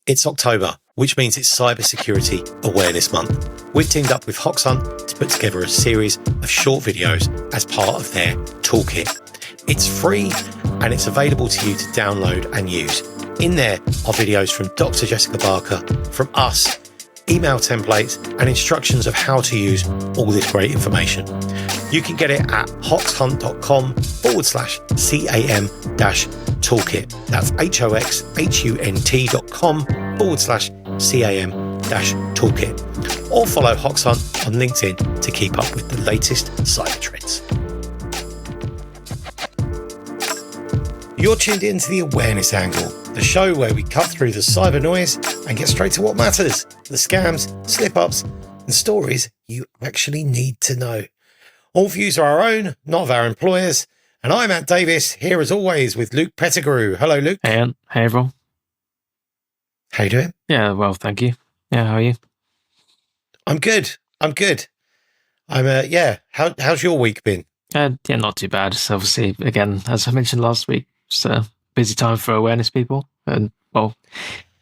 It's October, which means it's Cybersecurity Awareness Month. We've teamed up with Hoxhunt to put together a series of short videos as part of their Toolkit. It's free and it's available to you to download and use. In there are videos from Dr. Jessica Barker, from us, email templates, and instructions of how to use all this great information. You can get it at hoxhunt.com/CAM-toolkit. That's HOXHUNT.com/CAM-toolkit. Or follow Hoxhunt on LinkedIn to keep up with the latest cyber trends. You're tuned in to the Awareness Angle, the show where we cut through the cyber noise and get straight to what matters, the scams, slip-ups, and stories you actually need to know. All views are our own, not of our employers, and I'm Matt Davis, here as always with Luke Pettigrew. Hello, Luke. Hey, Ant. Hey, everyone. How you doing? Yeah, well, thank you. Yeah, how are you? I'm good. How's your week been? Yeah, not too bad. So obviously, again, as I mentioned last week, it's a busy time for awareness people and, well,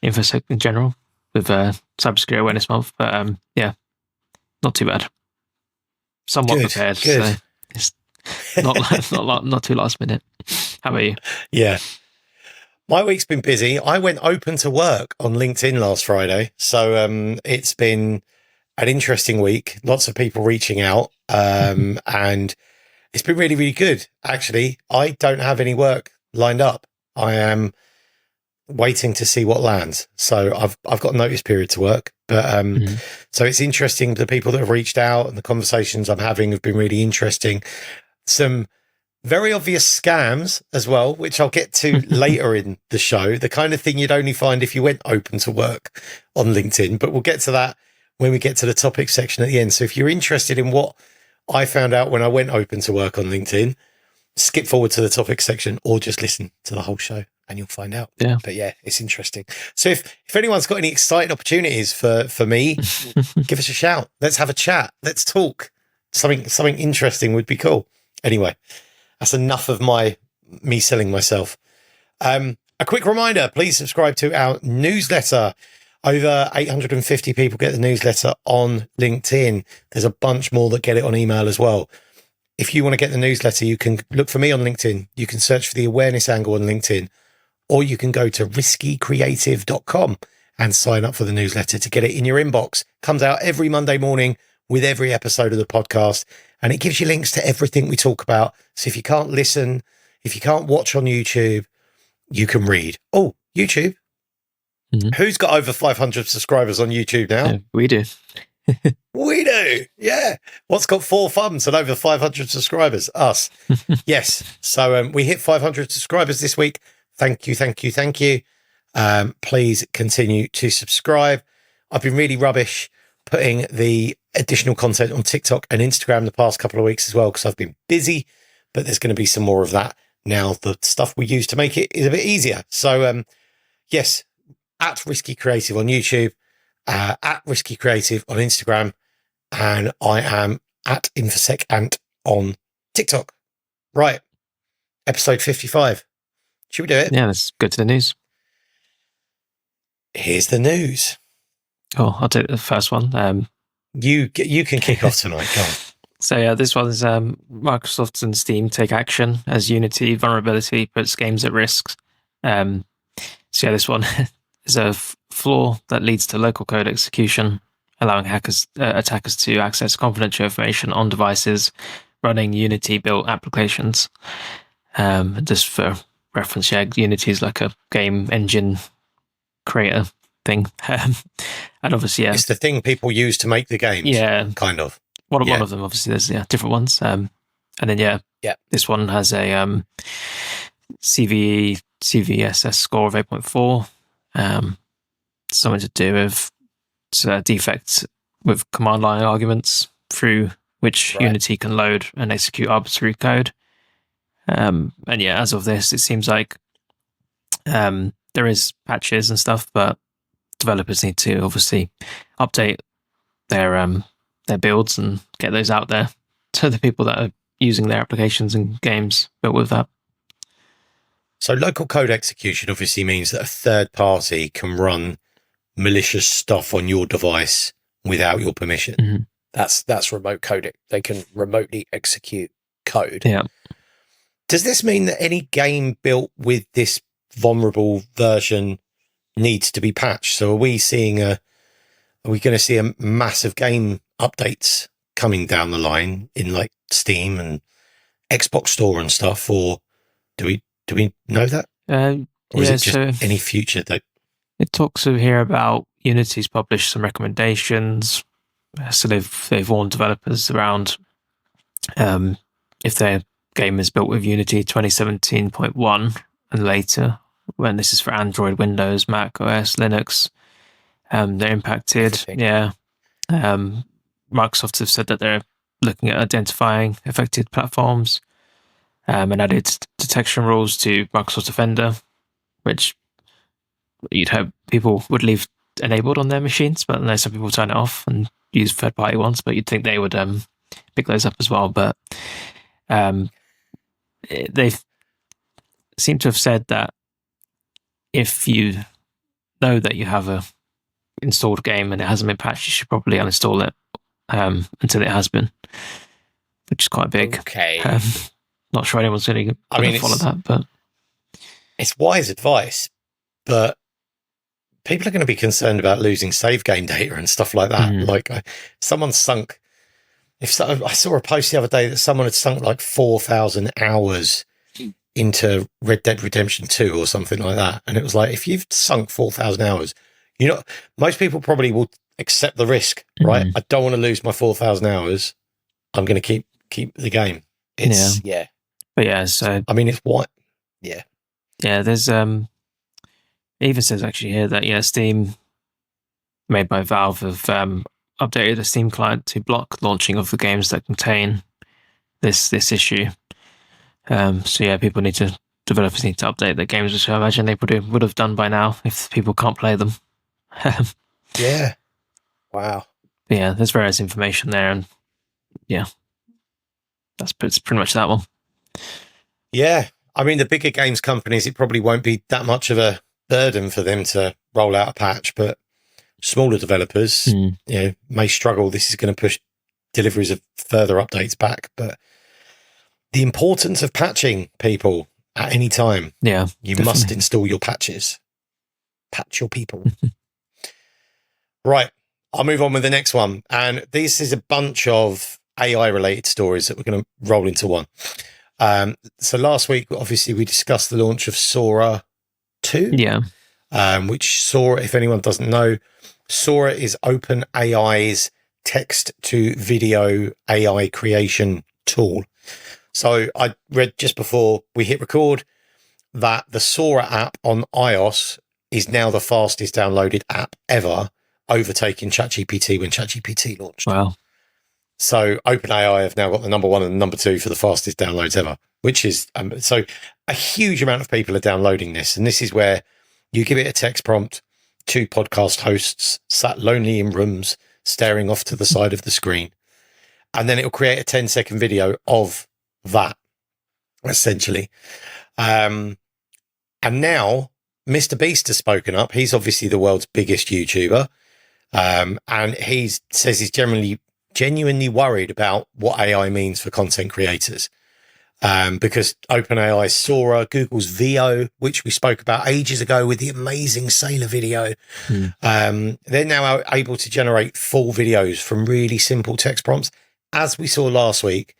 InfoSec in general with Cybersecurity Awareness Month. But yeah, not too bad. Somewhat prepared. Good. So it's not too last minute. How about you? Yeah. My week's been busy. I went open to work on LinkedIn last Friday. So it's been an interesting week. Lots of people reaching out. And it's been really, really good. Actually, I don't have any work lined up. I am waiting to see what lands. So I've got a notice period to work. But so it's interesting. The people that have reached out and the conversations I'm having have been really interesting. Some very obvious scams as well, which I'll get to later in the show. The kind of thing you'd only find if you went open to work on LinkedIn. But we'll get to that when we get to the topic section at the end. So if you're interested in what I found out when I went open to work on LinkedIn, skip forward to the topic section or just listen to the whole show and you'll find out. Yeah. But yeah, it's interesting. So if anyone's got any exciting opportunities for me, give us a shout. Let's have a chat. Let's talk. Something interesting would be cool. Anyway, that's enough of me selling myself. A quick reminder, please subscribe to our newsletter. Over 850 people get the newsletter on LinkedIn. There's a bunch more that get it on email as well. If you want to get the newsletter, you can look for me on LinkedIn. You can search for the Awareness Angle on LinkedIn, or you can go to riskycreative.com and sign up for the newsletter to get it in your inbox. Comes out every Monday morning with every episode of the podcast, and it gives you links to everything we talk about. So if you can't listen, if you can't watch on YouTube, you can read. Oh, YouTube. Mm-hmm. Who's got over 500 subscribers on YouTube now? Yeah, we do. We do. Yeah. What's got 4 thumbs and over 500 subscribers? Us. Yes. So we hit 500 subscribers this week. Thank you. Please continue to subscribe. I've been really rubbish putting the additional content on TikTok and Instagram the past couple of weeks as well because I've been busy, but there's going to be some more of that now. The stuff we use to make it is a bit easier. So yes, at Risky Creative on YouTube, at Risky Creative on Instagram, and I am at InfoSecAnt on TikTok. Right. Episode 55. Should we do it? Yeah, let's go to the news. Here's the news. Oh, I'll take the first one. You can kick off tonight. Go on. So yeah, this one is Microsoft and Steam take action as Unity vulnerability puts games at risk. So yeah, this one is a flaw that leads to local code execution, allowing attackers to access confidential information on devices running Unity-built applications. Just for reference, yeah, Unity is like a game engine creator thing. And obviously, yeah. It's the thing people use to make the games. Yeah. Kind of. One of them, obviously, there's different ones. And then, this one has a CVSS score of 8.4. Something to do with defects with command line arguments through which Unity can load and execute arbitrary code. And yeah, as of this, it seems like there is patches and stuff, but developers need to obviously update their builds and get those out there to the people that are using their applications and games built with that. So local code execution obviously means that a third party can run malicious stuff on your device without your permission. Mm-hmm. That's remote coding. They can remotely execute code. Yeah. Does this mean that any game built with this vulnerable version needs to be patched? So are we going to see a massive game updates coming down the line in like Steam and Xbox Store and stuff, or do we know that? Or is it just any future that it talks here about Unity's published some recommendations. So they've warned developers around if their game is built with Unity 2017.1 and later, when this is for Android, Windows, Mac OS, Linux, they're impacted. Yeah. Microsoft have said that they're looking at identifying affected platforms and added detection rules to Microsoft Defender, which you'd hope people would leave enabled on their machines, but I know some people turn it off and use third-party ones, but you'd think they would pick those up as well. But they seem to have said that if you know that you have a installed game and it hasn't been patched, you should probably uninstall it until it has been, which is quite big. Okay. Not sure anyone's going to follow that, but it's wise advice. But people are going to be concerned about losing save game data and stuff like that. Like someone sunk. I saw a post the other day that someone had sunk like 4,000 hours into Red Dead Redemption 2 or something like that, and it was like, if you've sunk 4,000 hours, most people probably will accept the risk, right? I don't want to lose my 4,000 hours. I'm going to keep the game. It's but yeah. So I mean, it's what. Yeah. There's it even says actually here that Steam, made by Valve, have updated the Steam client to block launching of the games that contain this issue. Developers need to update their games, which I imagine they would have done by now if people can't play them. Yeah. Wow. But yeah, there's various information there, and that's pretty much that one. Yeah. I mean, the bigger games companies, it probably won't be that much of a burden for them to roll out a patch, but smaller developers, may struggle. This is going to push deliveries of further updates back. But the importance of patching, people, at any time. Yeah, you definitely must install your patches. Patch your people. Right. I'll move on with the next one. And this is a bunch of AI related stories that we're going to roll into one. So last week, obviously, we discussed the launch of Sora 2. Yeah. Which Sora, if anyone doesn't know, Sora is OpenAI's text to video AI creation tool. So I read just before we hit record that the Sora app on iOS is now the fastest downloaded app ever, overtaking ChatGPT when ChatGPT launched. Wow. So OpenAI have now got the number 1 and number 2 for the fastest downloads ever, which is so a huge amount of people are downloading this. And this is where you give it a text prompt, 2 podcast hosts sat lonely in rooms, staring off to the side of the screen, and then it'll create a 10-second video of that, essentially. And now MrBeast has spoken up. He's obviously the world's biggest YouTuber. And he says he's genuinely worried about what AI means for content creators. Because OpenAI's Sora, Google's VO, which we spoke about ages ago with the amazing Sailor video, they're now able to generate full videos from really simple text prompts, as we saw last week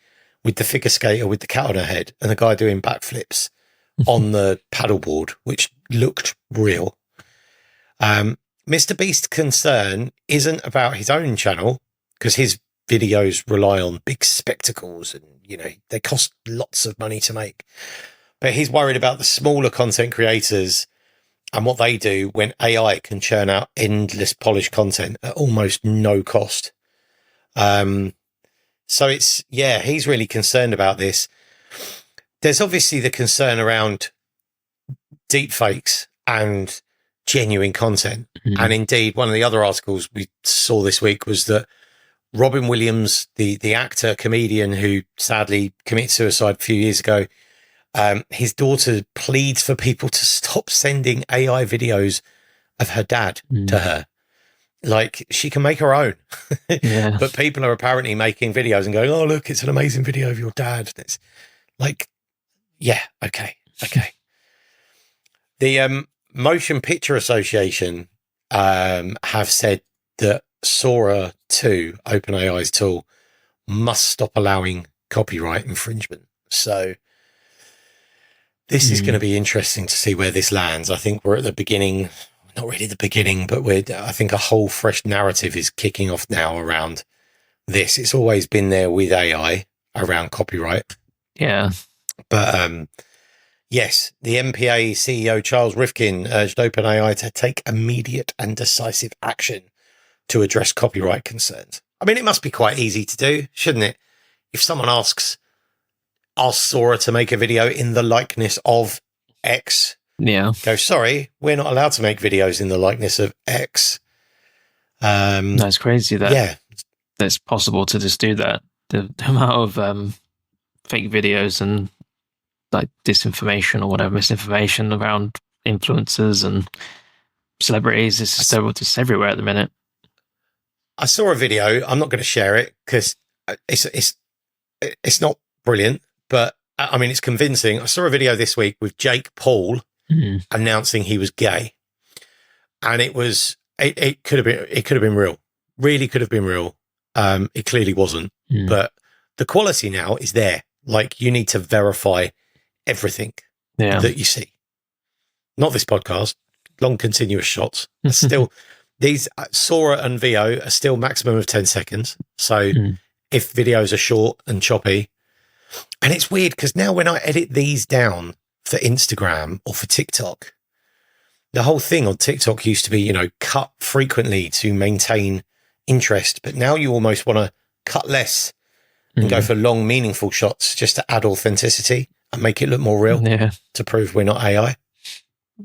with the figure skater with the cat on her head and the guy doing backflips on the paddleboard, which looked real. MrBeast's concern isn't about his own channel, because his videos rely on big spectacles and, they cost lots of money to make. But he's worried about the smaller content creators and what they do when AI can churn out endless polished content at almost no cost. So he's really concerned about this. There's obviously the concern around deepfakes and genuine content. And indeed, one of the other articles we saw this week was that Robin Williams, the actor, comedian who sadly committed suicide a few years ago, his daughter pleads for people to stop sending AI videos of her dad to her. Like, she can make her own. Yeah. But people are apparently making videos and going, oh, look, it's an amazing video of your dad. And it's like, yeah, okay. The Motion Picture Association have said that Sora 2, OpenAI's tool, must stop allowing copyright infringement. So this is going to be interesting to see where this lands. I think we're at the beginning, not really the beginning, but I think a whole fresh narrative is kicking off now around this. It's always been there with AI around copyright. Yeah. But yes, the MPA CEO Charles Rifkin urged OpenAI to take immediate and decisive action to address copyright concerns. I mean, it must be quite easy to do, shouldn't it? If someone asks Sora to make a video in the likeness of X, Yeah. go, sorry, we're not allowed to make videos in the likeness of X. That's crazy that it's possible to just do that. The amount of fake videos and like disinformation or whatever, misinformation around influencers and celebrities is just everywhere at the minute. I saw a video. I'm not going to share it because it's not brilliant, but I mean, it's convincing. I saw a video this week with Jake Paul announcing he was gay, and it could have been real. Really could have been real. It clearly wasn't, but the quality now is there. Like, you need to verify everything that you see. Not this podcast. Long continuous shots. Still, these Sora and VO are still maximum of 10 seconds. So if videos are short and choppy, and it's weird because now when I edit these down for Instagram or for TikTok, the whole thing on TikTok used to be, cut frequently to maintain interest. But now you almost want to cut less and go for long, meaningful shots just to add authenticity and make it look more real to prove we're not AI.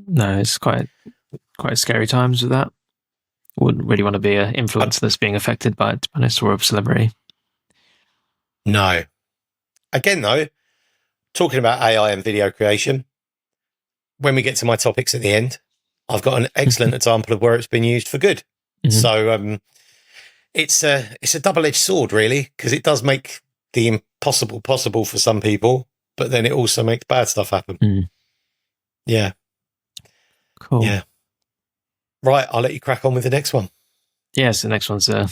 No, it's quite scary times with that. Wouldn't really want to be an influencer that's being affected by it, to be honest, or a celebrity. No. Again, though, talking about AI and video creation, when we get to my topics at the end, I've got an excellent example of where it's been used for good. So it's a double-edged sword, really, because it does make the impossible possible for some people, but then it also makes bad stuff happen. Yeah. Cool. Yeah. Right, I'll let you crack on with the next one. Yes, the next one's, I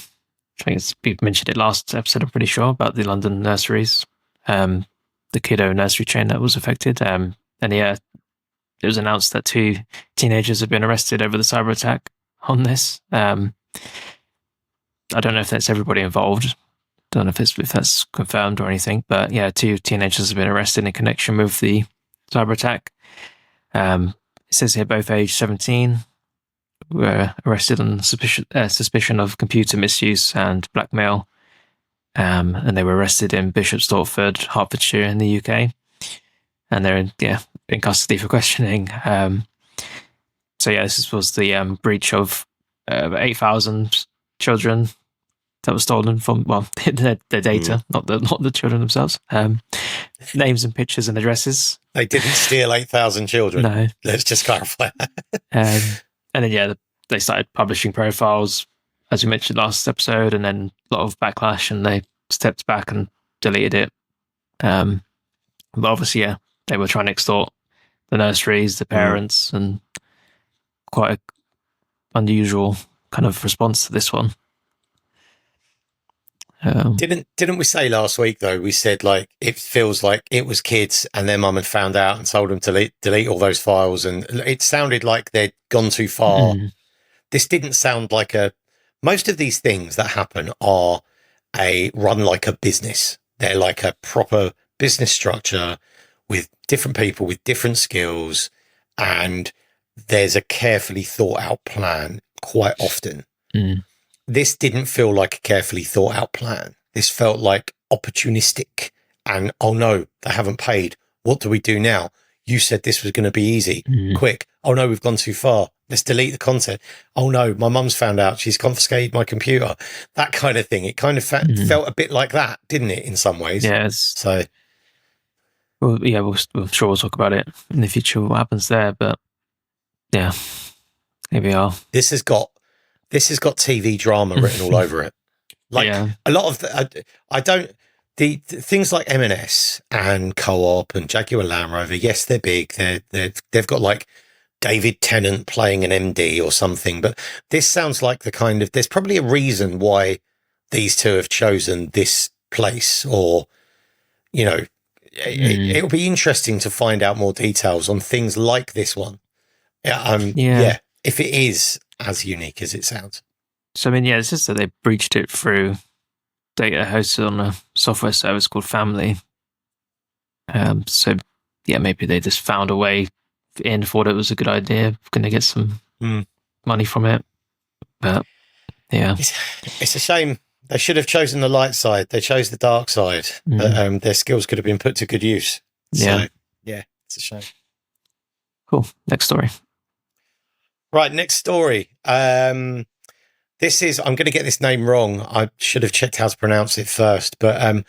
think we mentioned it last episode, I'm pretty sure, about the London nurseries, the Kido nursery chain that was affected. And yeah, it was announced that 2 teenagers have been arrested over the cyber attack on this. I don't know if that's everybody involved. Don't know if that's confirmed or anything, but yeah, 2 teenagers have been arrested in connection with the cyber attack. It says here both aged 17 were arrested on suspicion of computer misuse and blackmail, and they were arrested in Bishop Stortford, Hertfordshire, in the UK, and they're in custody for questioning. So yeah, this was the breach of 8,000 children that was stolen from their data, not the children themselves. Names and pictures and addresses. They didn't steal 8,000 children. No. Let's just clarify. And then they started publishing profiles, as we mentioned last episode, and then a lot of backlash, and they stepped back and deleted it. But obviously, they were trying to extort the nurseries, the parents, and quite an unusual kind of response to this one. Didn't we say last week, though, we said like it feels like it was kids and their mum had found out and told them to delete all those files, and it sounded like they'd gone too far. This didn't sound like most of these things that happen are run like a business. They're like a proper business structure with different people with different skills, and there's a carefully thought out plan quite often. This didn't feel like a carefully thought out plan. This felt like opportunistic and, oh no, they haven't paid. What do we do now? You said this was going to be easy. Quick. Oh no, we've gone too far. Let's delete the content. Oh no, my mum's found out. She's confiscated my computer. That kind of thing. It kind of felt a bit like that, didn't it, in some ways? Yes. So, well, yeah, I'm sure we'll talk about it in the future, what happens there. But yeah, Maybe I'll. This has got TV drama written all over it. Like a lot of the things like M&S and Co-op and Jaguar Land Rover. Yes, they're big. They've got like David Tennant playing an MD or something. But this sounds like the kind of, there's probably a reason why these two have chosen this place, or, you know, it'll be interesting to find out more details on things like this one. If it is as unique as it sounds. So, I mean, it's just that they breached it through data hosted on a software service called Family. Maybe they just found a way in, thought it was a good idea, going to get some money from it. But, yeah. It's a shame. They should have chosen the light side. They chose the dark side. But, their skills could have been put to good use. So, it's a shame. Cool. Next story. Right, next story. This is, I'm going to get this name wrong. I should have checked how to pronounce it first. But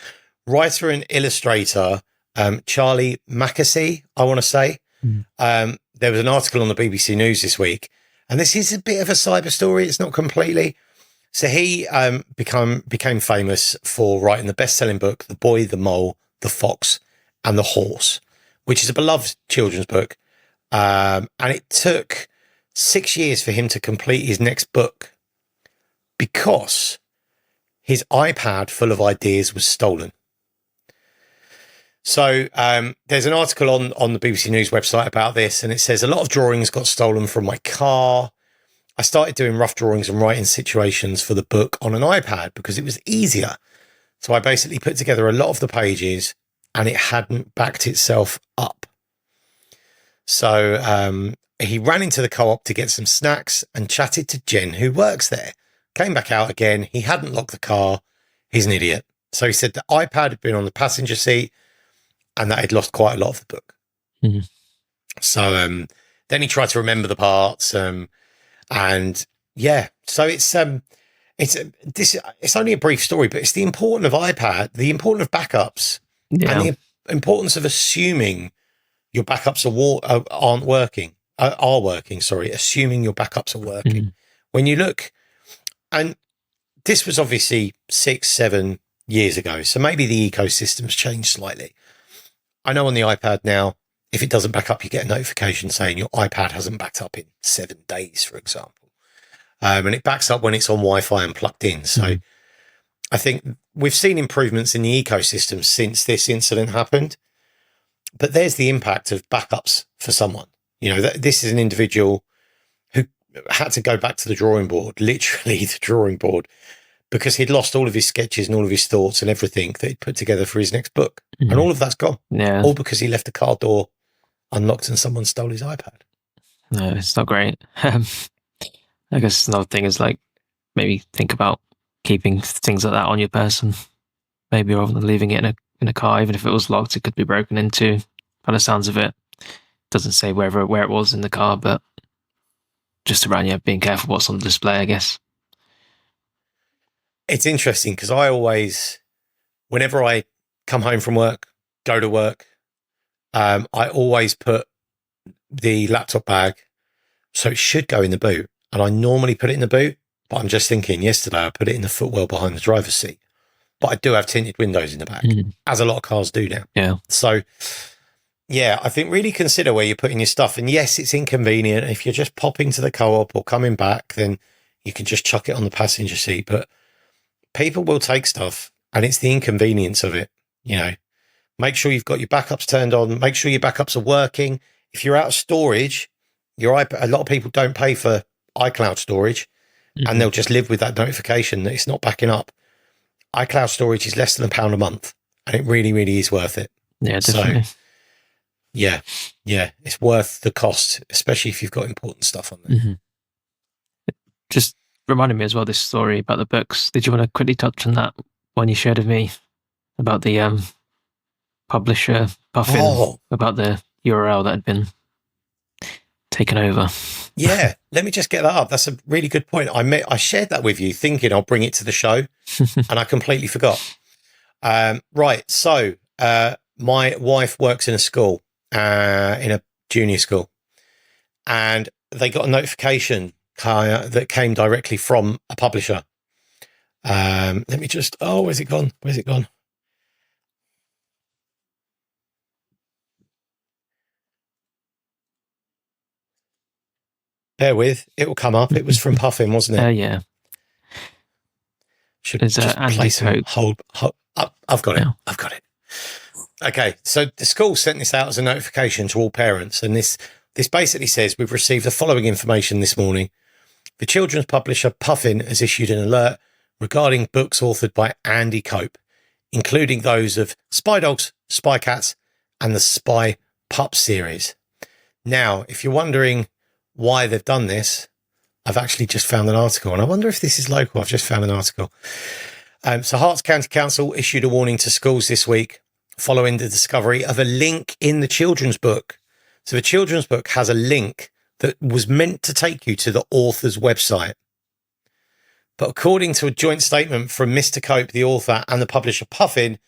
writer and illustrator Charlie Mackesy, I want to say. There was an article on the BBC News this week, and this is a bit of a cyber story. It's not completely. So he became famous for writing the best-selling book, The Boy, the Mole, the Fox, and the Horse, which is a beloved children's book. And it took 6 years for him to complete his next book because his iPad full of ideas was stolen. So there's an article on the BBC News website about this, and it says, a lot of drawings got stolen from my car. I started doing rough drawings and writing situations for the book on an iPad because it was easier. So I basically put together a lot of the pages and it hadn't backed itself up. So he ran into the Co-op to get some snacks and chatted to Jen, who works there. Came back out again. He hadn't locked the car. He's an idiot. So he said the iPad had been on the passenger seat and that he'd lost quite a lot of the book. So then he tried to remember the parts. So it's only a brief story, but it's the importance of iPad, the importance of backups, and the importance of assuming your backups are working. Assuming your backups are working. When you look, and this was obviously 6-7 years ago, so maybe the ecosystem's changed slightly. I know on the iPad now, if it doesn't back up, you get a notification saying your iPad hasn't backed up in 7 days, for example. And it backs up when it's on Wi-Fi and plugged in. So I think we've seen improvements in the ecosystem since this incident happened. But there's the impact of backups for someone. You know, this is an individual who had to go back to the drawing board, literally the drawing board, because he'd lost all of his sketches and all of his thoughts and everything that he'd put together for his next book. And all of that's gone. Yeah. All because he left the car door unlocked and someone stole his iPad. No, it's not great. I guess another thing is like maybe think about keeping things like that on your person, maybe rather than leaving it in a car. Even if it was locked, it could be broken into. By the sounds of it, doesn't say where it was in the car, but just around being careful what's on the display, I guess. It's interesting because I always, whenever I come home from work, go to work, I always put the laptop bag, so it should go in the boot. And I normally put it in the boot, but I'm just thinking yesterday I put it in the footwell behind the driver's seat. But I do have tinted windows in the back, as a lot of cars do now. Yeah. So, yeah, I think really consider where you're putting your stuff. And yes, it's inconvenient. If you're just popping to the Co-op or coming back, then you can just chuck it on the passenger seat. But people will take stuff, and it's the inconvenience of it. You know, make sure you've got your backups turned on. Make sure your backups are working. If you're out of storage, your iPad, a lot of people don't pay for iCloud storage, and they'll just live with that notification that it's not backing up. iCloud storage is less than £1 a month, and it really, really is worth it. Yeah, definitely. So, yeah, it's worth the cost, especially if you've got important stuff on there. Just reminded me as well, this story about the books. Did you want to quickly touch on that one you shared with me about the publisher Puffin, about the URL that had been taken over? Yeah, let me just get that up. That's a really good point. I shared that with you thinking I'll bring it to the show, and I completely forgot. Right, so my wife works in a school, in a junior school, and they got a notification that came directly from a publisher. Let me just, where's it gone? Bear with, it will come up. It was from Puffin, wasn't it? Yeah. Should There's just place and hold. I've got it. Yeah. I've got it. Okay, so the school sent this out as a notification to all parents, and this basically says, we've received the following information this morning. The children's publisher Puffin has issued an alert regarding books authored by Andy Cope, including those of Spy Dogs, Spy Cats, and the Spy Pup series. Now, if you're wondering why they've done this, I've actually just found an article, and I wonder if this is local. I've just found an article. So Herts County Council issued a warning to schools this week following the discovery of a link in the children's book. So the children's book has a link that was meant to take you to the author's website. But according to a joint statement from Mr. Cope, the author, and the publisher Puffin,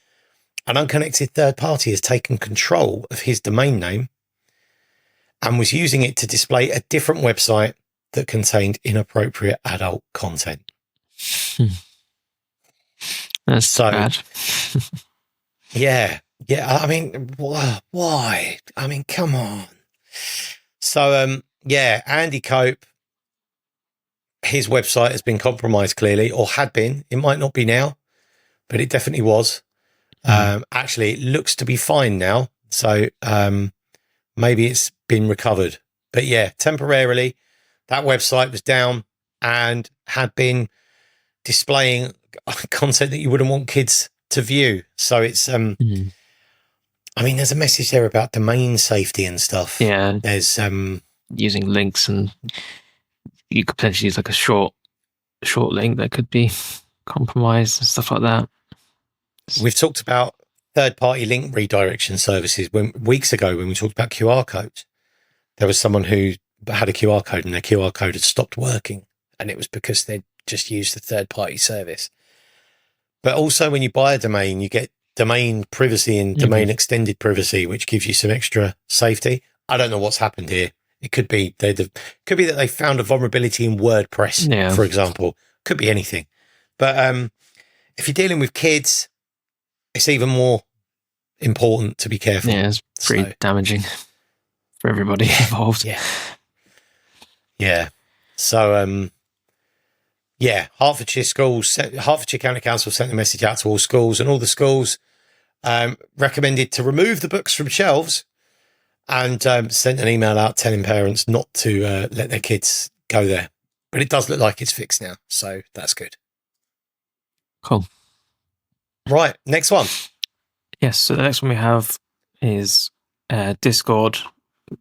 an unconnected third party has taken control of his domain name and was using it to display a different website that contained inappropriate adult content. That's so bad. Yeah. I mean, why? I mean, come on. So, Andy Cope, his website has been compromised clearly, or had been. It might not be now, but it definitely was. Actually, it looks to be fine now. So maybe it's been recovered. But yeah, temporarily, that website was down and had been displaying content that you wouldn't want kids to view. So it's, I mean, there's a message there about domain safety and stuff. Yeah. There's using links, and you could potentially use like a short link that could be compromised and stuff like that. We've talked about third-party link redirection services weeks ago when we talked about QR codes. There was someone who had a QR code and their QR code had stopped working, and it was because they'd just used the third-party service. But also when you buy a domain, you get domain privacy and domain extended privacy, which gives you some extra safety. I don't know what's happened here. It could be that they found a vulnerability in WordPress, for example. Could be anything. But if you're dealing with kids, it's even more important to be careful. Yeah, it's pretty damaging for everybody involved. Yeah. So, Hertfordshire County Council sent a message out to all schools, and all the schools recommended to remove the books from shelves, and sent an email out telling parents not to let their kids go there. But it does look like it's fixed now, so that's good. Cool. Right, next one. Yes, so the next one we have is Discord,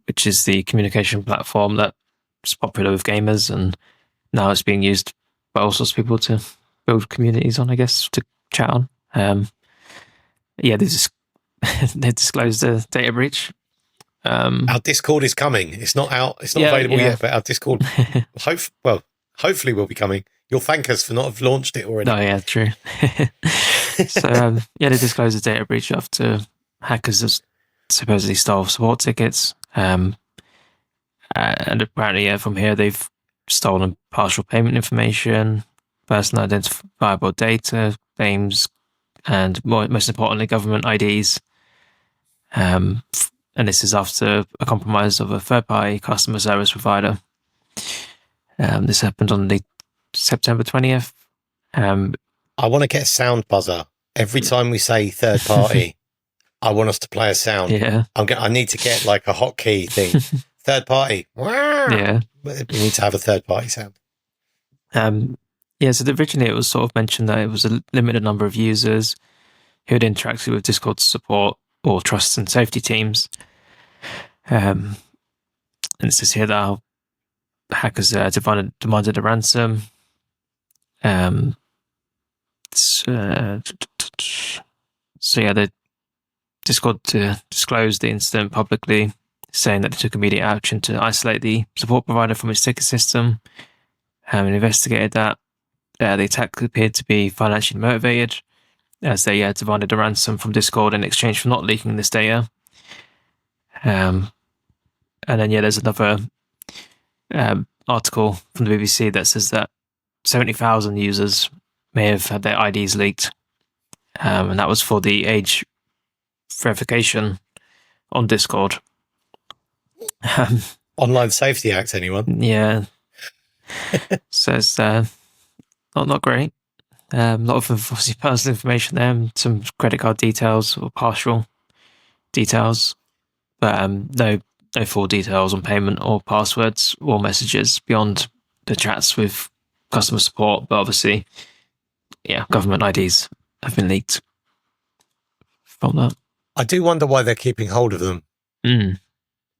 which is the communication platform that's popular with gamers, and now it's being used by all sorts of people to build communities on, I guess, to chat on. They disclosed a data breach. Our Discord is coming. It's not out. It's not available yet, but our Discord, hopefully will be coming. You'll thank us for not have launched it already. Oh, yeah, true. So, they disclosed a data breach after hackers have supposedly stole support tickets. And apparently, from here, they've stolen partial payment information, personal identifiable data, names, and most importantly, government IDs. And this is after a compromise of a third-party customer service provider. This happened on the September 20th. I want to get a sound buzzer every time we say third party. I want us to play a sound. Yeah, I need to get like a hotkey thing. Third party. Yeah, we need to have a third party sound. So originally it was sort of mentioned that it was a limited number of users who had interacted with Discord support or trust and safety teams. And it says here that hackers demanded a ransom. The Discord disclosed the incident publicly, saying that they took immediate action to isolate the support provider from its ticket system, and investigated that. The attack appeared to be financially motivated, as they demanded a ransom from Discord in exchange for not leaking this data. And then there's another article from the BBC that says that 70,000 users may have had their IDs leaked, and that was for the age verification on Discord. Online Safety Act, anyone? Yeah. So it's not great. A lot of obviously personal information there, some credit card details or partial details, but no full details on payment or passwords or messages beyond the chats with customer support. But obviously, yeah, government IDs have been leaked from that. I do wonder why they're keeping hold of them. Mm.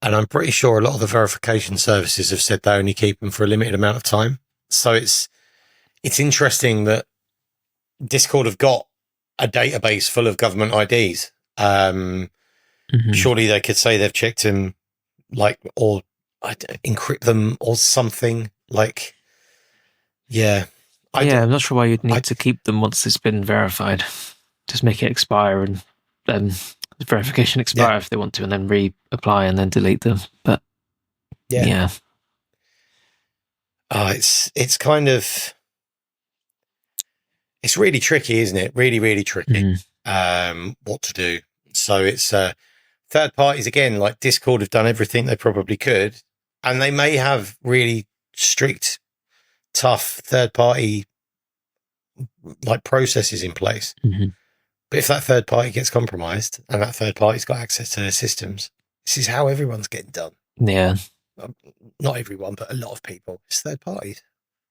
And I'm pretty sure a lot of the verification services have said they only keep them for a limited amount of time. So it's interesting that Discord have got a database full of government IDs. Surely they could say they've checked them, like, or encrypt them or something. Like, yeah. I'm not sure why you'd need to keep them once it's been verified. Just make it expire and then the verification expire if they want to, and then reapply and then delete them. But yeah. It's kind of, it's really tricky, isn't it? Really, really tricky. What to do. So it's third parties again, like Discord have done everything they probably could, and they may have really strict, tough third party like processes in place. But if that third party gets compromised and that third party's got access to their systems, this is how everyone's getting done. Yeah. Not everyone, but a lot of people. It's third parties.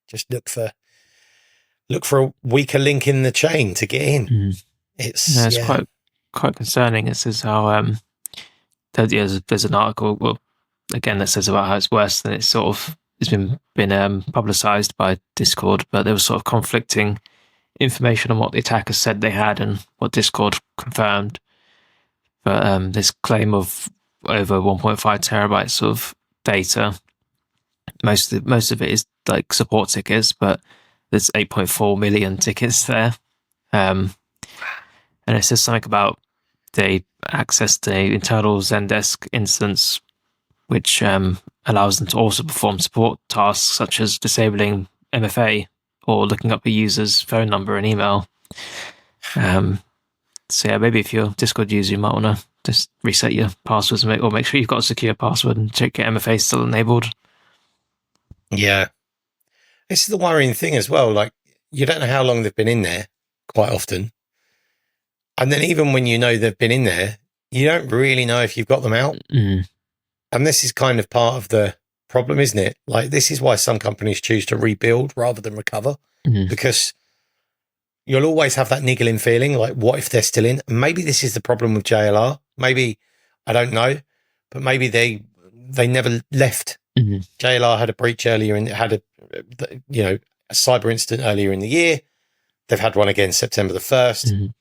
Just look for a weaker link in the chain to get in. It's quite concerning. It says how there's an article, well, again, that says about how it's worse than it's sort of it's been publicized by Discord, but there was sort of conflicting information on what the attackers said they had and what Discord confirmed. But this claim of over 1.5 terabytes of data, most of it is like support tickets, but there's 8.4 million tickets there. And it says something about they accessed the internal Zendesk instance, which allows them to also perform support tasks such as disabling MFA or looking up a user's phone number and email. So yeah, maybe if you're a Discord user, you might want to just reset your passwords or make sure you've got a secure password and check your MFA is still enabled. Yeah. This is the worrying thing as well. Like, you don't know how long they've been in there quite often. And then even when you know they've been in there, you don't really know if you've got them out. And this is kind of part of the problem, isn't it? Like, this is why some companies choose to rebuild rather than recover, because you'll always have that niggling feeling like, what if they're still in? Maybe this is the problem with JLR. Maybe, I don't know, but maybe they never left. JLR had a breach earlier and had a cyber incident earlier in the year. They've had one again September the 1st.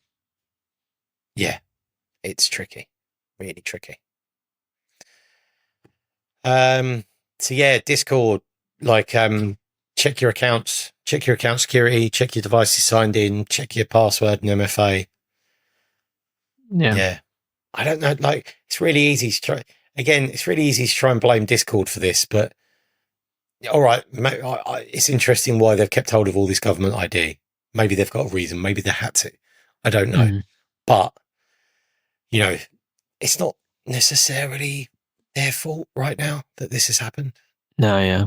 Yeah, it's tricky, really tricky. So yeah, Discord, like, check your accounts, check your account security, check your device is signed in, check your password and MFA. Yeah. I don't know. Like, it's really easy to try. Again, it's really easy to try and blame Discord for this, but all right, it's interesting why they've kept hold of all this government ID. Maybe they've got a reason. Maybe they had to. I don't know. But, it's not necessarily their fault right now that this has happened. No, yeah.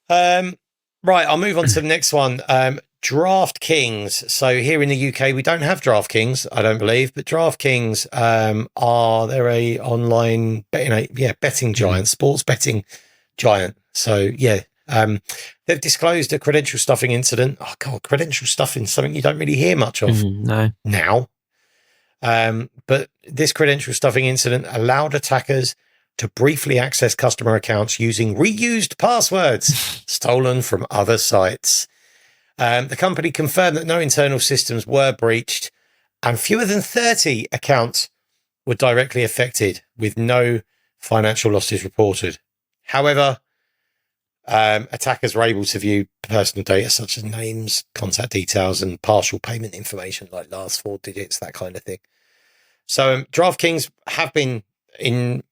Right, I'll move on to the next one. DraftKings. So here in the UK, we don't have DraftKings, I don't believe, but DraftKings they're a online betting giant, sports betting giant. So yeah, they've disclosed a credential stuffing incident. Oh God, credential stuffing, something you don't really hear much of now. But this credential stuffing incident allowed attackers to briefly access customer accounts using reused passwords stolen from other sites. The company confirmed that no internal systems were breached and fewer than 30 accounts were directly affected, with no financial losses reported. However, attackers were able to view personal data such as names, contact details, and partial payment information like last 4 digits, that kind of thing. So DraftKings have been in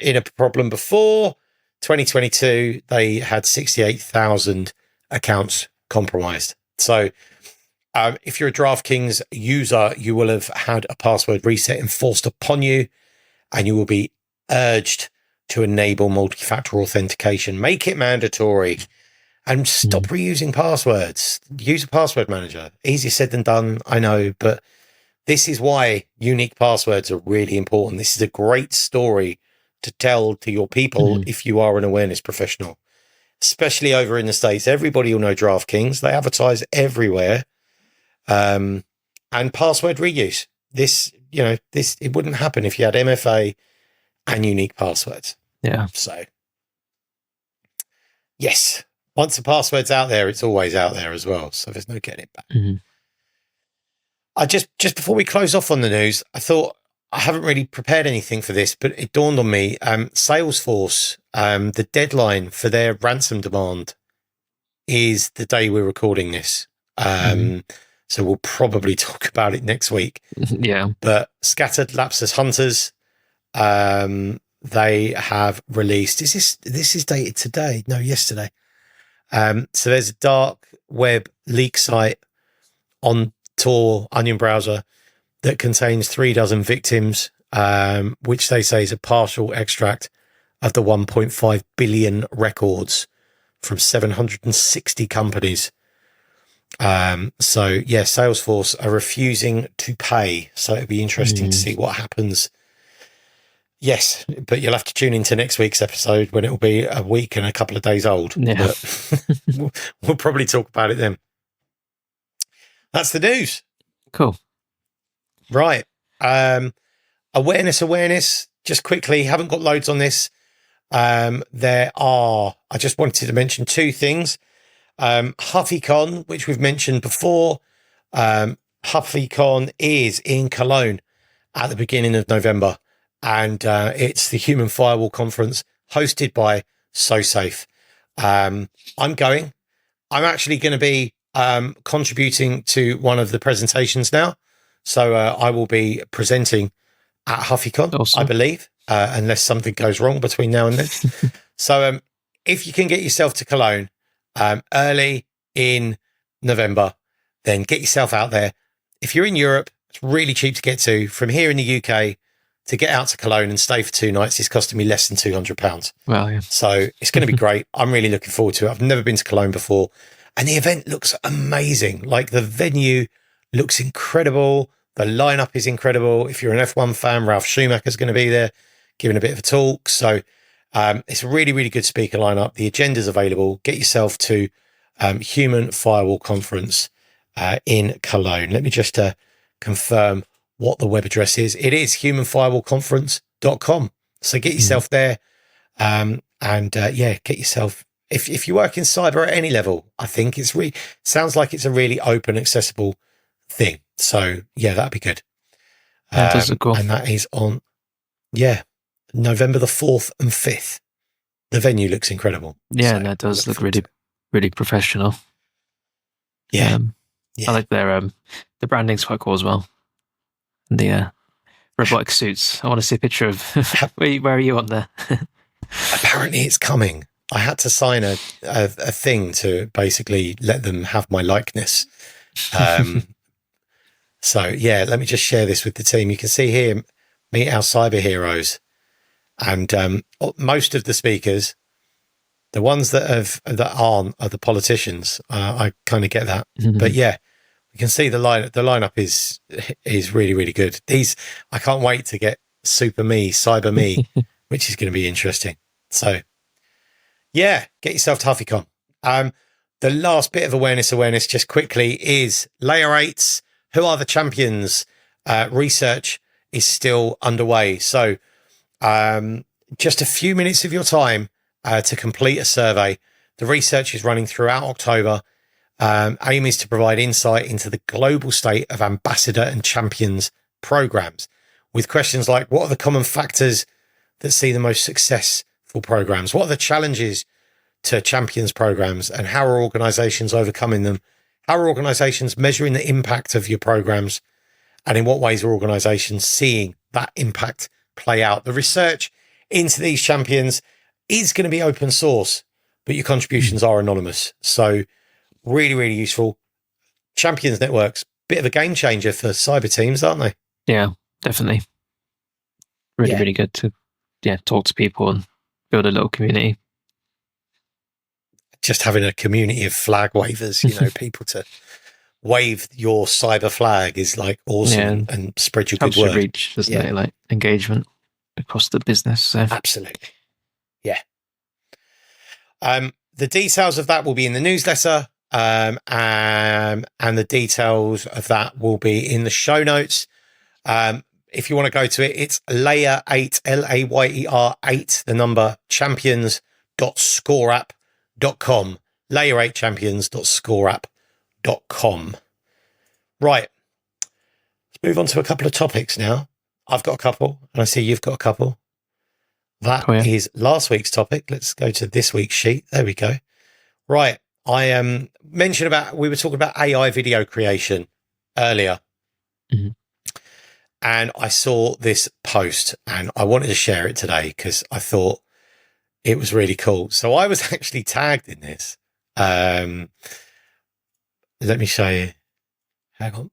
in a problem before. 2022, they had 68,000 accounts compromised. So if you're a DraftKings user, you will have had a password reset enforced upon you, and you will be urged to enable multi-factor authentication. Make it mandatory and stop reusing passwords. Use a password manager. Easier said than done, I know, but this is why unique passwords are really important. This is a great story to tell to your people if you are an awareness professional, especially over in the States. Everybody will know DraftKings. They advertise everywhere. And password reuse. It wouldn't happen if you had MFA and unique passwords. Yeah. So, yes, once the password's out there, it's always out there as well. So there's no getting it back. I just before we close off on the news, I thought I haven't really prepared anything for this, but it dawned on me. Salesforce, the deadline for their ransom demand is the day we're recording this. So we'll probably talk about it next week. Yeah. But Scattered Lapsus Hunters, they have released. This is dated today? No, yesterday. So there's a dark web leak site on Tor Onion browser that contains 36 victims, which they say is a partial extract of the 1.5 billion records from 760 companies. So yeah, Salesforce are refusing to pay. So it'll be interesting to see what happens. Yes, but you'll have to tune into next week's episode when it'll be a week and a couple of days old. Yeah. But we'll probably talk about it then. That's the news. Cool. Right. Awareness. Just quickly, haven't got loads on this. I just wanted to mention two things. HuFiCon, which we've mentioned before. HuFiCon is in Cologne at the beginning of November, and it's the Human Firewall Conference hosted by SoSafe. I'm going. I'm actually going to be contributing to one of the presentations now. So I will be presenting at HuFiCon, Awesome. I believe, unless something goes wrong between now and then. So if you can get yourself to Cologne early in November, then get yourself out there. If you're in Europe, it's really cheap to get to. From here in the UK, to get out to Cologne and stay for 2 nights is costing me less than £200. Well, yeah. So it's going to be great. I'm really looking forward to it. I've never been to Cologne before. And the event looks amazing. Like, the venue looks incredible. The lineup is incredible. If you're an F1 fan, Ralph Schumacher's going to be there giving a bit of a talk. So it's a really, really good speaker lineup. The agenda's available. Get yourself to Human Firewall Conference in Cologne. Let me just confirm what the web address is. It is humanfirewallconference.com. So get yourself there. Get yourself. If you work in cyber at any level, I think sounds like it's a really open, accessible thing. So yeah, that'd be good. That does look cool. And that is on, November the 4th and 5th. The venue looks incredible. Yeah, So and that does look really, really professional. Yeah. I like their the branding's quite cool as well. And the robotic suits. I want to see a picture of where are you on there? Apparently it's coming. I had to sign a thing to basically let them have my likeness. So yeah, let me just share this with the team. You can see here, meet our cyber heroes, and most of the speakers, the ones that aren't are the politicians. I kind of get that, but yeah, you can see the lineup is really, really good. I can't wait to get cyber me, which is going to be interesting. So yeah, get yourself to HuFiCon. The last bit of awareness, just quickly, is Layer 8's Who Are the Champions? Research is still underway. So just a few minutes of your time to complete a survey. The research is running throughout October. Aim is to provide insight into the global state of ambassador and champions programs, with questions like, what are the common factors that see the most successful programs? What are the challenges to champions programs, and how are organizations overcoming them? How are organizations measuring the impact of your programs? And in what ways are organizations seeing that impact play out? The research into these champions is going to be open source, but your contributions are anonymous. So really, really useful. Champions networks, bit of a game changer for cyber teams, aren't they? Yeah, definitely. Really, really good to talk to people and build a little community. Just having a community of flag wavers, people to wave your cyber flag is like awesome and spread your good word. Helps reach, doesn't it? Like engagement across the business. So. Absolutely. Yeah. The details of that will be in the newsletter. And the details of that will be in the show notes. If you want to go to it, it's Layer 8, Layer 8, the number champions.scoreapp.com. Layer 8 champions.scoreapp.com. Right. Let's move on to a couple of topics now. I've got a couple, and I see you've got a couple. That is last week's topic. Let's go to this week's sheet. There we go. Right. I mentioned we were talking about AI video creation earlier. Mm-hmm. And I saw this post and I wanted to share it today because I thought it was really cool. So I was actually tagged in this. Let me show you. Hang on.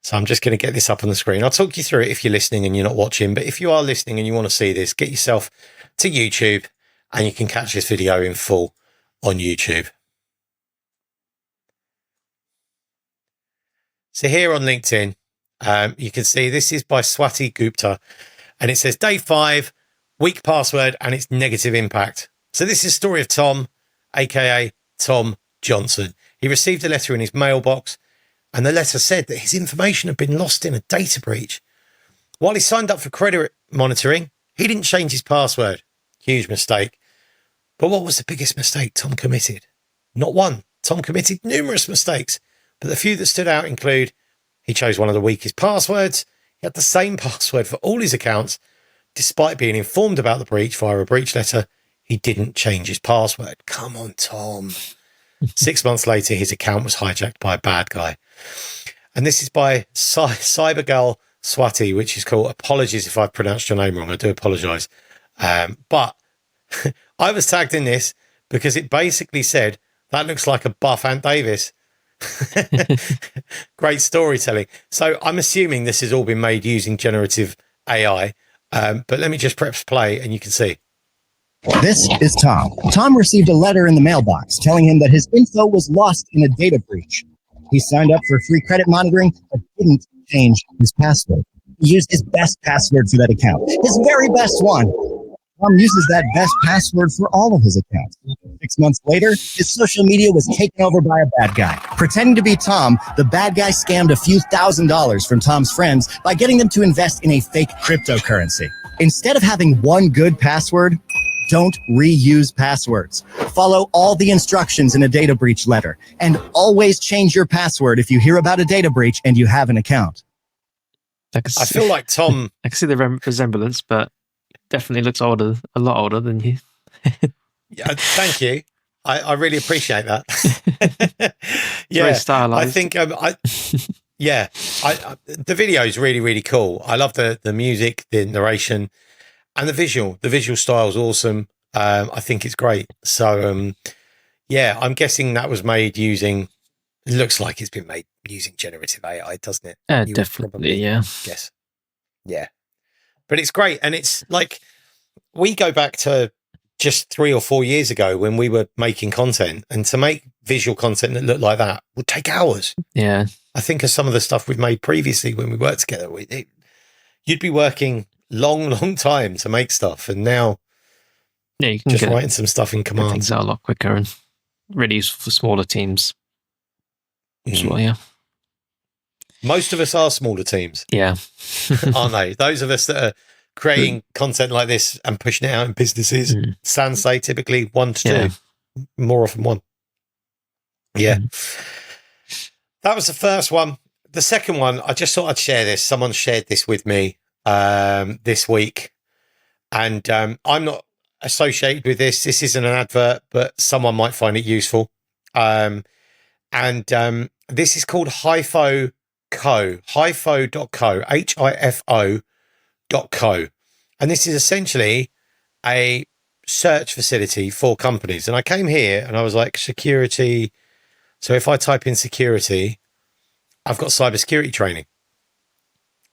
So I'm just going to get this up on the screen. I'll talk you through it if you're listening and you're not watching. But if you are listening and you want to see this, get yourself to YouTube and you can catch this video in full on YouTube. So here on LinkedIn, you can see this is by Swati Gupta and it says day 5, weak password and its negative impact. So this is the story of Tom, aka Tom Johnson. He received a letter in his mailbox and the letter said that his information had been lost in a data breach. While he signed up for credit monitoring, he didn't change his password. Huge mistake. But what was the biggest mistake Tom committed? Not one. Tom committed numerous mistakes, but the few that stood out include he chose one of the weakest passwords. He had the same password for all his accounts. Despite being informed about the breach via a breach letter, he didn't change his password. Come on, Tom. 6 months later, his account was hijacked by a bad guy. And this is by Cybergirl Swati, which is called, apologies if I've pronounced your name wrong. I do apologize. But I was tagged in this because it basically said, that looks like a buff Ant Davis. Great storytelling. So I'm assuming this has all been made using generative AI. But let me just press play and you can see. This is Tom. Tom received a letter in the mailbox telling him that his info was lost in a data breach. He signed up for free credit monitoring, but didn't change his password. He used his best password for that account, his very best one. Tom uses that best password for all of his accounts. 6 months later, his social media was taken over by a bad guy. Pretending to be Tom, the bad guy scammed a few $1,000s from Tom's friends by getting them to invest in a fake cryptocurrency. Instead of having one good password, don't reuse passwords. Follow all the instructions in a data breach letter, and always change your password if you hear about a data breach and you have an account. I feel like Tom... I can see the resemblance, but definitely looks older, a lot older than you. Yeah, thank you. I really appreciate that. Yeah, very stylized. I think the video is really, really cool. I love the music, the narration, and the visual. The visual style is awesome. I think it's great. So I'm guessing that was made using. It looks like it's been made using generative AI, doesn't it? Definitely, yeah. Guess. Yeah, but it's great, and it's like we go back to just 3 or 4 years ago when we were making content, and to make visual content that looked like that would take hours. Yeah. I think of some of the stuff we've made previously when we worked together. You'd be working long time to make stuff, and now you can just writing some stuff in Command. Things out a lot quicker and really useful for smaller teams as well, yeah. Most of us are smaller teams. Yeah. Aren't they? Those of us that are creating content like this and pushing it out in businesses, sans say typically 1 to 2, more often 1. Yeah. That was the first one. The second one, I just thought I'd share this. Someone shared this with me this week, and I'm not associated with this. This isn't an advert, but someone might find it useful. This is called HuFiCo, HuFiCo, HIFO.co. And this is essentially a search facility for companies. And I came here and I was like, security. So if I type in security, I've got cybersecurity training.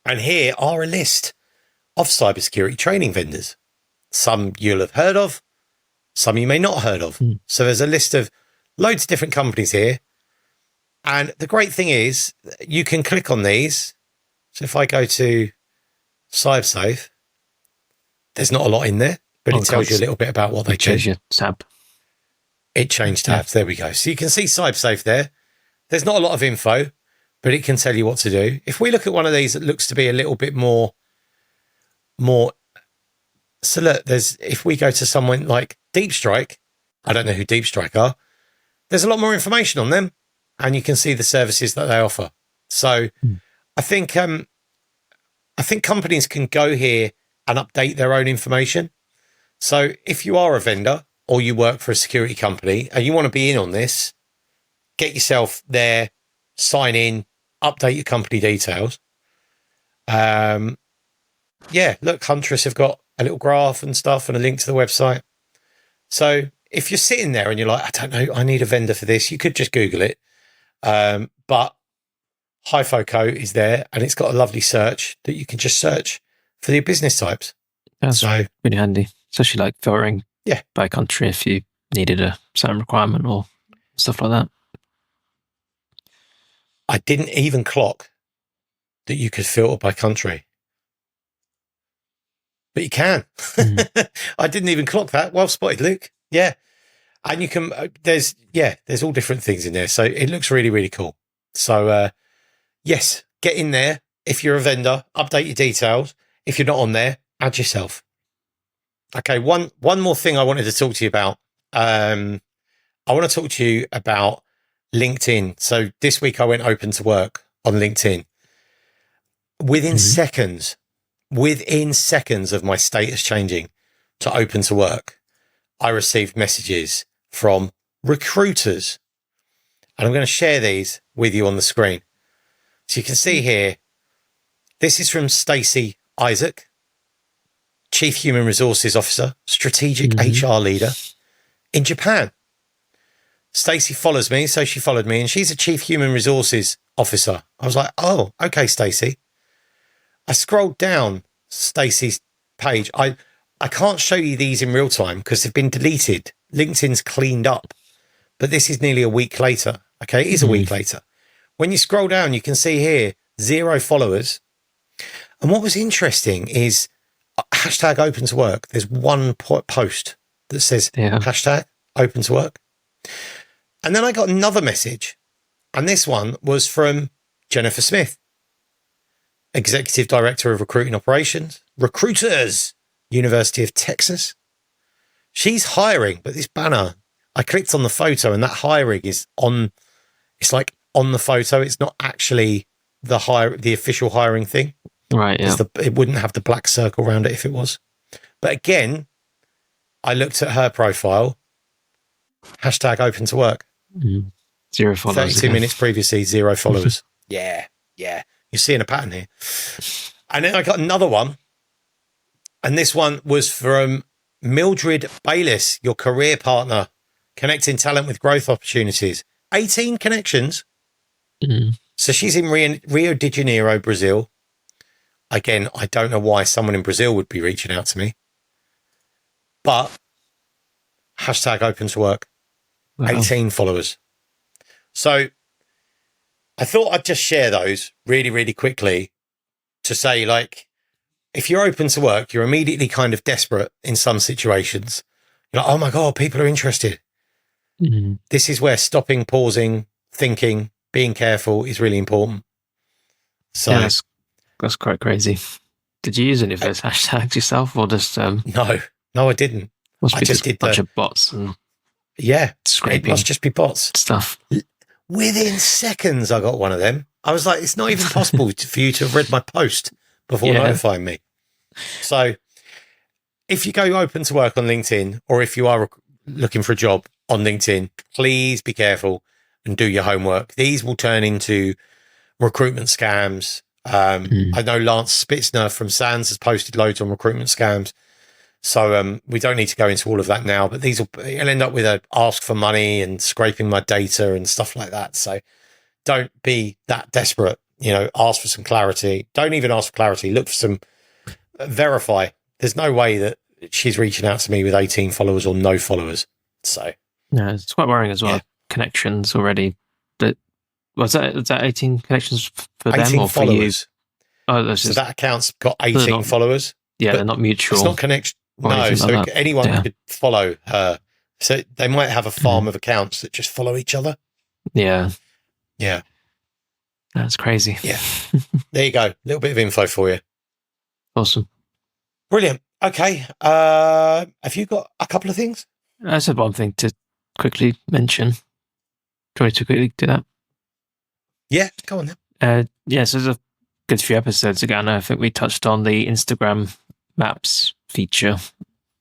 And here are a list of cybersecurity training vendors. Some you'll have heard of, some you may not have heard of. So there's a list of loads of different companies here. And the great thing is you can click on these. So if I go to CyberSafe, there's not a lot in there, but it tells you a little bit about what they change do. your tab. It changed tabs. There we go. So you can see CyberSafe there. There's not a lot of info, but it can tell you what to do. If we look at one of these that looks to be a little bit more. So look, if we go to someone like Deepstrike, I don't know who Deepstrike are. There's a lot more information on them, and you can see the services that they offer. So I think companies can go here and update their own information. So if you are a vendor or you work for a security company and you want to be in on this, get yourself there, sign in, update your company details. Look, Huntress have got a little graph and stuff and a link to the website. So if you're sitting there and you're like, I don't know, I need a vendor for this, you could just Google it. But HuFiCo is there and it's got a lovely search that you can just search for your business types. That's really handy, especially like filtering by country if you needed a certain requirement or stuff like that. I didn't even clock that you could filter by country. But you can. I didn't even clock that. Well spotted, Luke. Yeah. And you can, there's all different things in there. So it looks really, really cool. So, yes, get in there. If you're a vendor, update your details. If you're not on there, add yourself. Okay. One more thing I wanted to talk to you about. I want to talk to you about LinkedIn. So this week I went open to work on LinkedIn. Within seconds of my status changing to open to work, I received messages from recruiters. And I'm going to share these with you on the screen. So you can see here, this is from Stacey Isaac, Chief Human Resources Officer, Strategic HR Leader in Japan. Stacey follows me, so she followed me, and she's a Chief Human Resources Officer. I was like, oh, okay, Stacey. I scrolled down Stacey's page. I can't show you these in real time because they've been deleted. LinkedIn's cleaned up, but this is nearly a week later. Okay, it is a week later. When you scroll down, you can see here 0 followers. And what was interesting is hashtag open to work. There's one post that says hashtag open to work. And then I got another message, and this one was from Jennifer Smith, Executive Director of Recruiting Operations, Recruiters, University of Texas. She's hiring, but this banner, I clicked on the photo and that hiring is on, it's like on the photo. It's not actually the official hiring thing. Right, yeah. It wouldn't have the black circle around it if it was. But again, I looked at her profile, hashtag open to work. 0 followers. 32 minutes previously, 0 followers. Yeah. You're seeing a pattern here. And then I got another one. And this one was from Mildred Bayliss, your career partner, connecting talent with growth opportunities. 18 connections. So she's in Rio de Janeiro, Brazil. Again, I don't know why someone in Brazil would be reaching out to me. But hashtag open to work. Wow. 18 followers. So I thought I'd just share those really, really quickly to say, like, if you're open to work, you're immediately kind of desperate in some situations. You're like, oh my God, people are interested. This is where stopping, pausing, thinking, being careful is really important. So that's quite crazy. Did you use any of those hashtags yourself or just... No, I didn't. I just did a bunch of bots. And scraping. It must just be bots. Stuff. Within seconds, I got one of them. I was like, it's not even possible for you to have read my post before notifying me. So if you go open to work on LinkedIn, or if you are looking for a job on LinkedIn, please be careful and do your homework. These will turn into recruitment scams. I know Lance Spitzner from Sands has posted loads on recruitment scams. So we don't need to go into all of that now, but it'll end up with a ask for money and scraping my data and stuff like that. So don't be that desperate, ask for some clarity. Don't even ask for clarity. Look for some verify. There's no way that she's reaching out to me with 18 followers or no followers. So yeah, it's quite worrying as well. Yeah. Connections already. Was that 18 connections for 18 them or followers. For you? Oh, so that account's got 18 followers. Yeah, they're not mutual. It's not connection. No, so like anyone could follow her. So they might have a farm of accounts that just follow each other. Yeah. Yeah. That's crazy. Yeah. There you go. A little bit of info for you. Awesome. Brilliant. Okay. Have you got a couple of things? I said one thing to quickly mention. Try to quickly do that. Yeah, go on then. So there's a good few episodes ago, and I think we touched on the Instagram Maps feature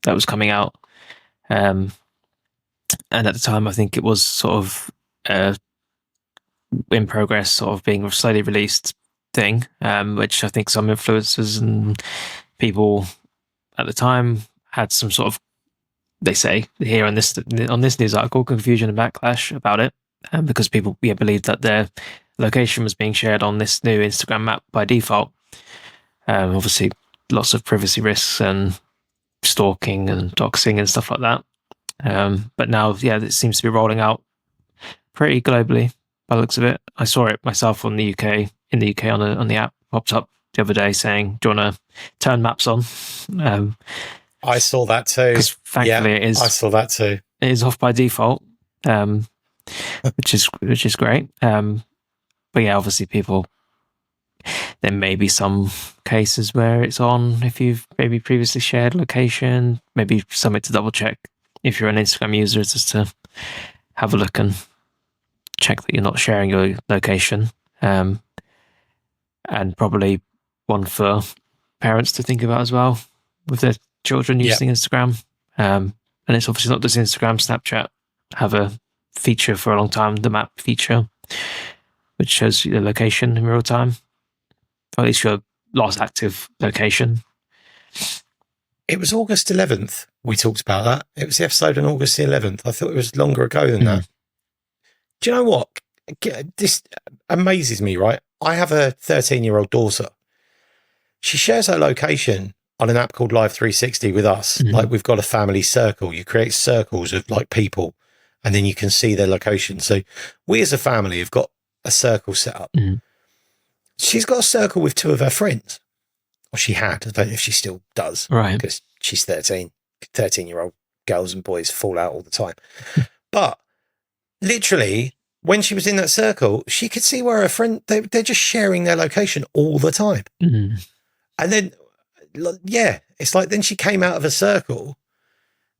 that was coming out. And at the time, I think it was sort of in progress, sort of being a slowly released thing, which I think some influencers and people at the time had some sort of, they say here on this news article, confusion and backlash about it, because people believed that their location was being shared on this new Instagram map by default. Obviously, lots of privacy risks and stalking and doxing and stuff like that. But now, it seems to be rolling out pretty globally by the looks of it. I saw it myself in the UK on the app, popped up the other day saying, do you want to turn maps on? I saw that too. Because thankfully it is. I saw that too. It is off by default, which is great. But yeah, obviously there may be some cases where it's on if you've maybe previously shared location, maybe something to double check if you're an Instagram user, just to have a look and check that you're not sharing your location. And probably one for parents to think about as well with their children using Instagram. And it's obviously not just Instagram, Snapchat have a feature for a long time, the map feature, which shows you the location in real time, or at least your last active location. It was August 11th. We talked about that. It was the episode on August the 11th. I thought it was longer ago than that. Do you know what? This amazes me, right? I have a 13-year-old daughter. She shares her location on an app called Live 360 with us. Like, we've got a family circle. You create circles of like people, and then you can see their location. So we as a family have got a circle set up. She's got a circle with two of her friends. Or she had. I don't know if she still does. Right. Because she's 13. 13-year-old girls and boys fall out all the time. But literally, when she was in that circle, she could see where her friend, they're just sharing their location all the time. And then, it's like, then she came out of a circle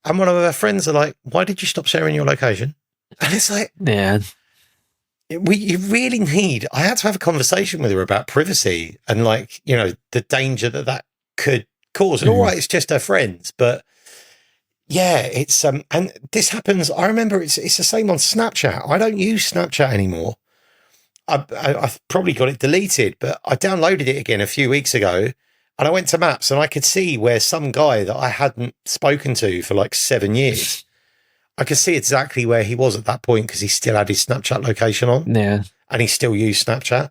and one of her friends are like, why did you stop sharing your location? And it's like, you really need, I had to have a conversation with her about privacy and like, the danger that could cause. And all right, it's just her friends, but it's, and this happens. I remember it's the same on Snapchat. I don't use Snapchat anymore. I've probably got it deleted, but I downloaded it again a few weeks ago and I went to Maps and I could see where some guy that I hadn't spoken to for like 7 years, I could see exactly where he was at that point because he still had his Snapchat location on. Yeah. And he still used Snapchat.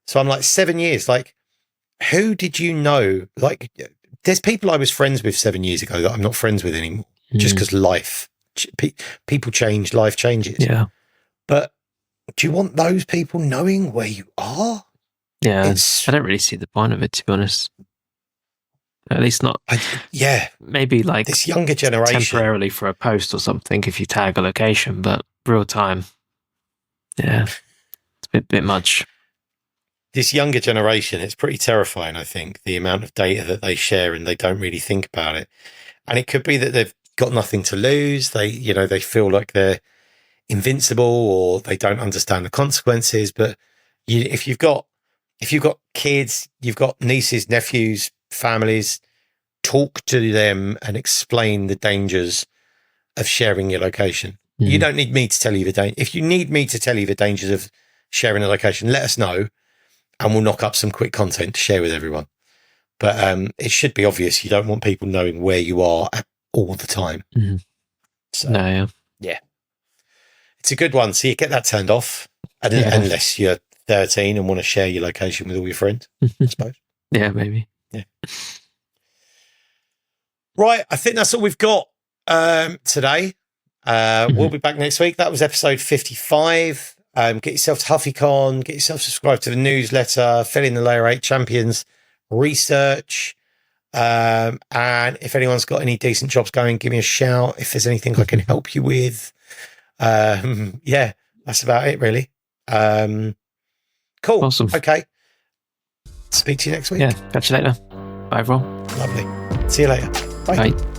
So I'm like, 7 years, like, who did you know? Like, there's people I was friends with 7 years ago that I'm not friends with anymore just because people change, life changes. Yeah. But do you want those people knowing where you are? Yeah. I don't really see the point of it, to be honest. At least not. Maybe like this younger generation. Temporarily for a post or something if you tag a location, but real time. Yeah. It's a bit much. This younger generation, it's pretty terrifying, I think, the amount of data that they share and they don't really think about it. And it could be that they've got nothing to lose. They feel like they're invincible or they don't understand the consequences. But if you've got kids, you've got nieces, nephews, families, talk to them and explain the dangers of sharing your location. You don't need me to tell you the danger. If you need me to tell you the dangers of sharing a location, let us know. and we'll knock up some quick content to share with everyone. But it should be obvious. You don't want people knowing where you are all the time. Mm-hmm. So, No, yeah. It's a good one. So you get that turned off, unless you're 13 and want to share your location with all your friends, I suppose. Yeah, maybe. Yeah. Right. I think that's all we've got today. We'll be back next week. That was episode 55. Get yourself to HuFiCon, get yourself subscribed to the newsletter, fill in the Layer 8 Champions research. And if anyone's got any decent jobs going, give me a shout if there's anything I can help you with. Yeah, that's about it, really. Cool. Awesome. Okay. Speak to you next week. Yeah, catch you later. Bye, everyone. Lovely. See you later. Bye. Bye.